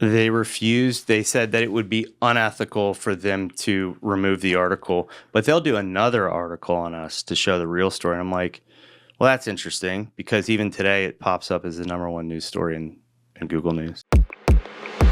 They refused. They said that it would be unethical for them to remove the article, but they'll do another article on us to show the real story. And I'm like, well, that's interesting because even today it pops up as the #1 news story in Google News.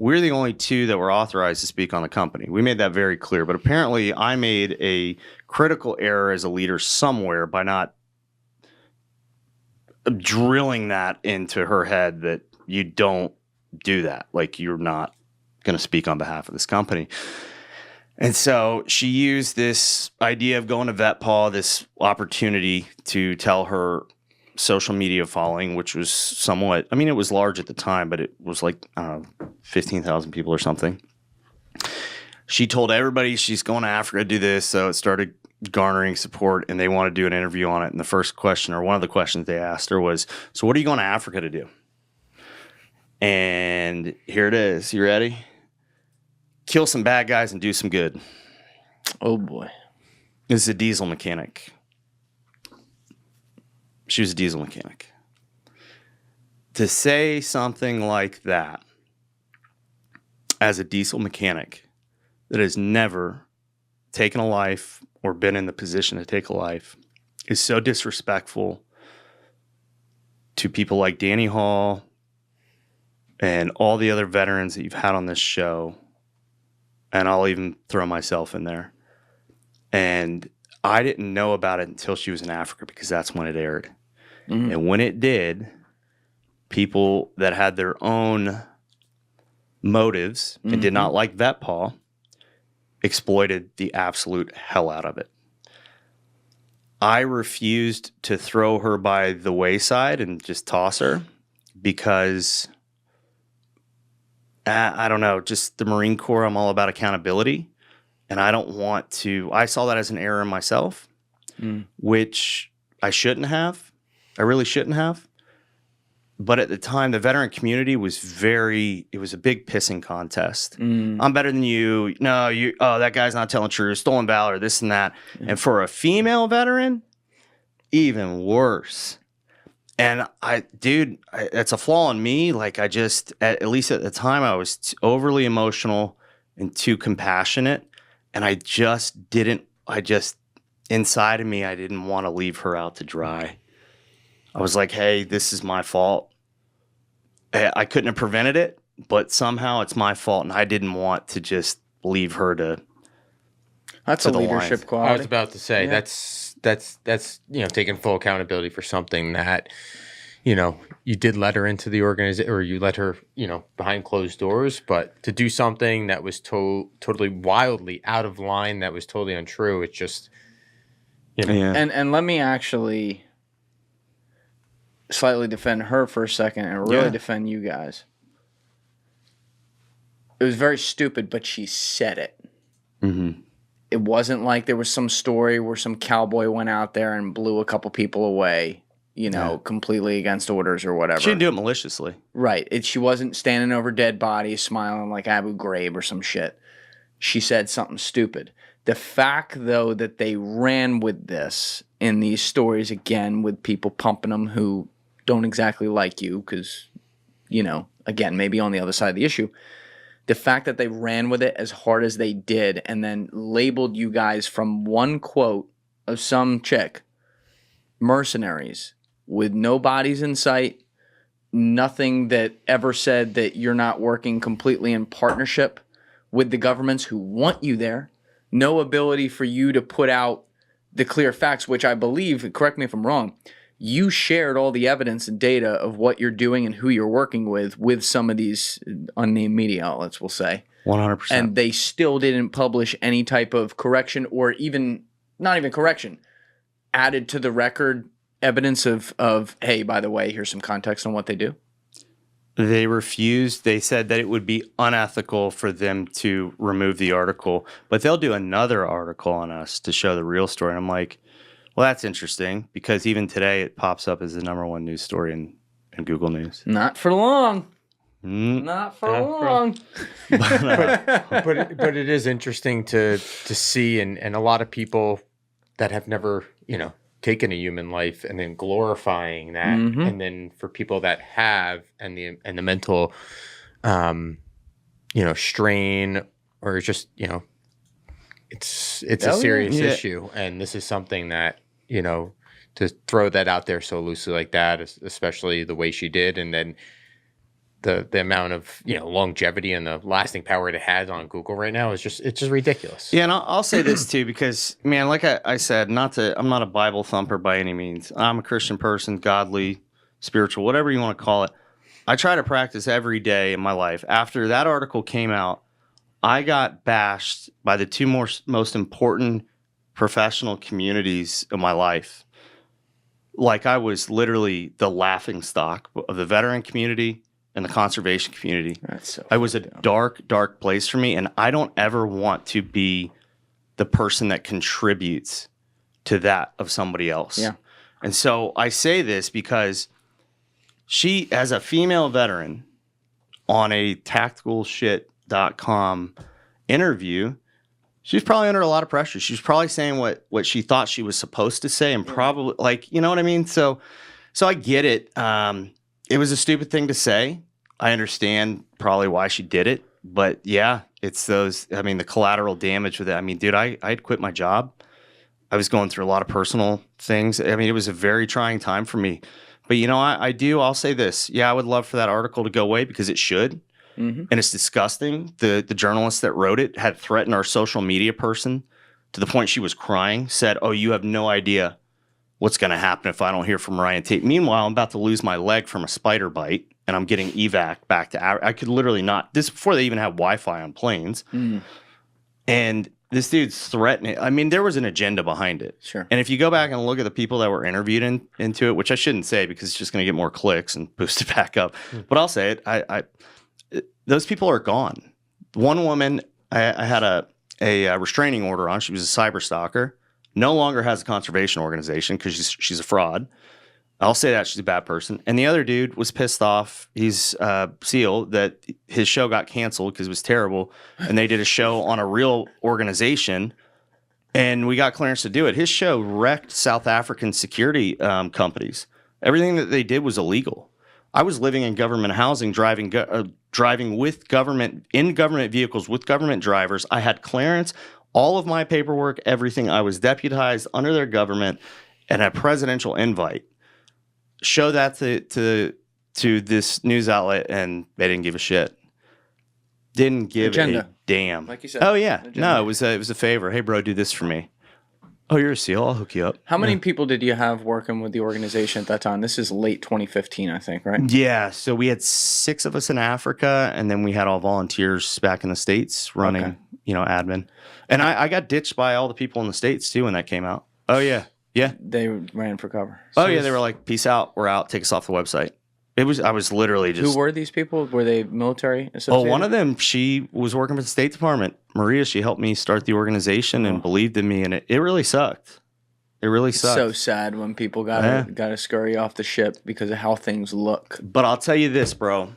We're the only two that were authorized to speak on the company. We made that very clear, but apparently I made a critical error as a leader somewhere by not drilling that into her head that you don't do that. Like, you're not going to speak on behalf of this company. And so she used this idea of going to VetPaw, this opportunity to tell her social media following, which was somewhat, I mean, it was large at the time, but it was like, I don't know, 15,000 people or something. She told everybody she's going to Africa to do this. So it started garnering support and they want to do an interview on it. And the first question, or one of the questions they asked her was, so what are you going to Africa to do? And here it is. You ready? Kill some bad guys and do some good. Oh, boy. This is a diesel mechanic. She was a diesel mechanic. To say something like that as a diesel mechanic that has never taken a life or been in the position to take a life is so disrespectful to people like Danny Hall and all the other veterans that you've had on this show. And I'll even throw myself in there. And I didn't know about it until she was in Africa because that's when it aired. Mm-hmm. And when it did, people that had their own motives and did not like VetPaw exploited the absolute hell out of it. I refused to throw her by the wayside and just toss her because, I don't know, just the Marine Corps, I'm all about accountability. And I don't want to, I saw that as an error in myself, which I shouldn't have. I really shouldn't have. But at the time, the veteran community was it was a big pissing contest. I'm better than you. No, that guy's not telling the truth. Stolen valor, this and that. And for a female veteran, even worse. And it's a flaw in me. Like, at least at the time, I was overly emotional and too compassionate. And inside of me, I didn't want to leave her out to dry. I was like, hey, this is my fault. I couldn't have prevented it, but somehow it's my fault. And I didn't want to just leave her to. That's a leadership quality. I was about to say, that's taking full accountability for something that, you did let her into the organization, or you let her, behind closed doors, but to do something that was totally wildly out of line, that was totally untrue. It's just, And let me actually slightly defend her for a second and really defend you guys. It was very stupid, but she said it. Mm-hmm. It wasn't like there was some story where some cowboy went out there and blew a couple people away, completely against orders or whatever. She didn't do it maliciously. Right. She wasn't standing over dead bodies smiling like Abu Ghraib or some shit. She said something stupid. The fact, though, that they ran with this in these stories, again, with people pumping them who don't exactly like you because, again, maybe on the other side of the issue, the fact that they ran with it as hard as they did and then labeled you guys from one quote of some chick, mercenaries, with no bodies in sight, nothing that ever said that you're not working completely in partnership with the governments who want you there, no ability for you to put out the clear facts, which I believe, correct me if I'm wrong, you shared all the evidence and data of what you're doing and who you're working with some of these unnamed media outlets, we'll say. 100%. And they still didn't publish any type of correction or even, not even correction, added to the record evidence of, hey, by the way, here's some context on what they do? They refused. They said that it would be unethical for them to remove the article, but they'll do another article on us to show the real story. And I'm like, well, that's interesting because even today it pops up as the #1 news story in Google News. Not for long. Not for long. But it is interesting to see, and a lot of people that have never, taken a human life and then glorifying that, and then for people that have and the mental strain or just, it's a Oh, yeah. serious Yeah. issue. And this is something that, to throw that out there so loosely like that, especially the way she did, and then the amount of longevity and the lasting power it has on Google right now it's just ridiculous. Yeah, and I'll say this too, because man, like I said, I'm not a Bible thumper by any means. I'm a Christian person, godly, spiritual, whatever you want to call it. I try to practice every day in my life. After that article came out, I got bashed by the two most important professional communities of my life. Like I was literally the laughing stock of the veteran community and the conservation community. That's so it was a fucked up. dark place for me, and I don't ever want to be the person that contributes to that of somebody else. Yeah. And so I say this because she, as a female veteran, on a tacticalshit.com interview, she was probably under a lot of pressure. She was probably saying what she thought she was supposed to say, and probably, like, you know what I mean? So I get it. It was a stupid thing to say. I understand probably why she did it, but yeah, it's the collateral damage with it. I mean, dude, I had quit my job. I was going through a lot of personal things. I mean, it was a very trying time for me, but I'll say this. Yeah, I would love for that article to go away because it should. Mm-hmm. And it's disgusting. The journalist that wrote it had threatened our social media person to the point she was crying, said, "Oh, you have no idea what's going to happen if I don't hear from Ryan Tate." Meanwhile, I'm about to lose my leg from a spider bite, and I'm getting evac back to I could literally not. This before they even had Wi-Fi on planes. Mm. And this dude's threatening. I mean, there was an agenda behind it. Sure. And if you go back and look at the people that were interviewed into it, which I shouldn't say because it's just going to get more clicks and boost it back up, but I'll say it. Those people are gone. One woman, I had a restraining order on. She was a cyber stalker. No longer has a conservation organization because she's a fraud. I'll say that she's a bad person. And the other dude was pissed off. He's SEAL that his show got canceled because it was terrible. And they did a show on a real organization, and we got clearance to do it. His show wrecked South African security companies. Everything that they did was illegal. I was living in government housing, driving with government vehicles with government drivers. I had clearance, all of my paperwork, everything. I was deputized under their government, and a presidential invite. Show that to this news outlet, and they didn't give a shit. Didn't give Agenda. a damn. Like you said. Oh yeah, Agenda. no, it was a favor. Hey, bro, do this for me. Oh, you're a SEAL. I'll hook you up. How many people did you have working with the organization at that time? This is late 2015, I think, right? Yeah, so we had 6 of us in Africa, and then we had all volunteers back in the States running, admin. And I got ditched by all the people in the States too when that came out. Oh yeah, yeah. They ran for cover. They were like, "Peace out, we're out. Take us off the website." I was literally just. Who were these people? Were they military Oh, associated? one of them, she was working for the State Department. Maria, she helped me start the organization and believed in me, and it really sucked. It really It's sucked. so sad when people got to scurry off the ship because of how things look. But I'll tell you this, bro.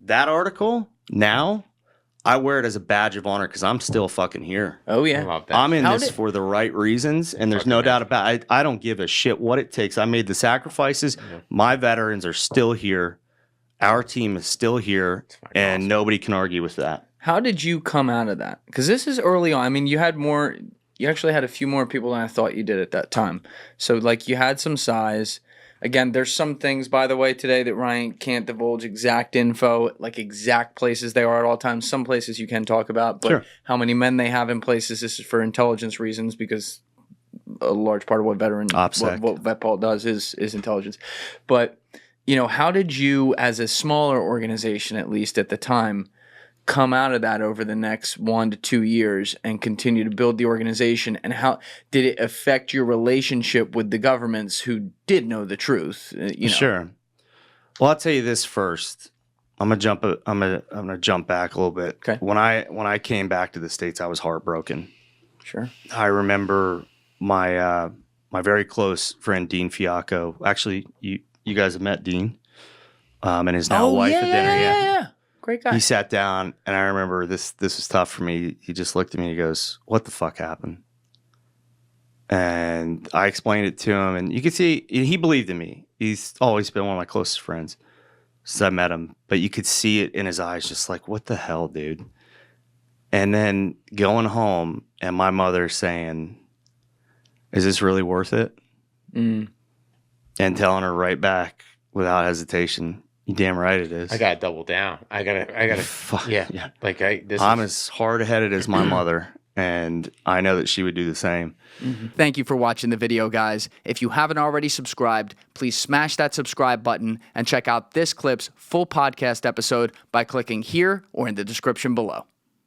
That article, now, I wear it as a badge of honor because I'm still fucking here. Oh, I yeah. love that. I'm in How this did- for the right reasons, and there's no doubt about it. I don't give a shit what it takes. I made the sacrifices. My veterans are still here. Our team is still here, and nobody can argue with that. How did you come out of that? Because this is early on. I mean, you actually had a few more people than I thought you did at that time. So, like, you had some size. Again, there's some things, by the way, today that Ryan can't divulge exact info, like exact places they are at all times. Some places you can talk about, but how many men they have in places, this is for intelligence reasons, because a large part of what what VetPol does is intelligence. But, how did you, as a smaller organization, at least at the time, come out of that over the next 1 to 2 years and continue to build the organization? And how did it affect your relationship with the governments who did know the truth? Sure. Well, I'll tell you this first. I'm gonna jump back a little bit. Okay. When I came back to the States, I was heartbroken. Sure. I remember my my very close friend Dean Fiacco. Actually, you guys have met Dean, and his now wife at dinner. Yeah. Great guy. He sat down, and I remember this was tough for me. He just looked at me and he goes, "What the fuck happened?" And I explained it to him, and you could see he believed in me. He's always been one of my closest friends. since I met him, but you could see it in his eyes, just like, what the hell, dude? And then going home and my mother saying, is this really worth it? And telling her right back without hesitation, you damn right it is. I gotta double down. I gotta. Yeah. Like I'm as hard headed as my mother, and I know that she would do the same. Thank you for watching the video, guys. If you haven't already subscribed, please smash that subscribe button and check out this clip's full podcast episode by clicking here or in the description below.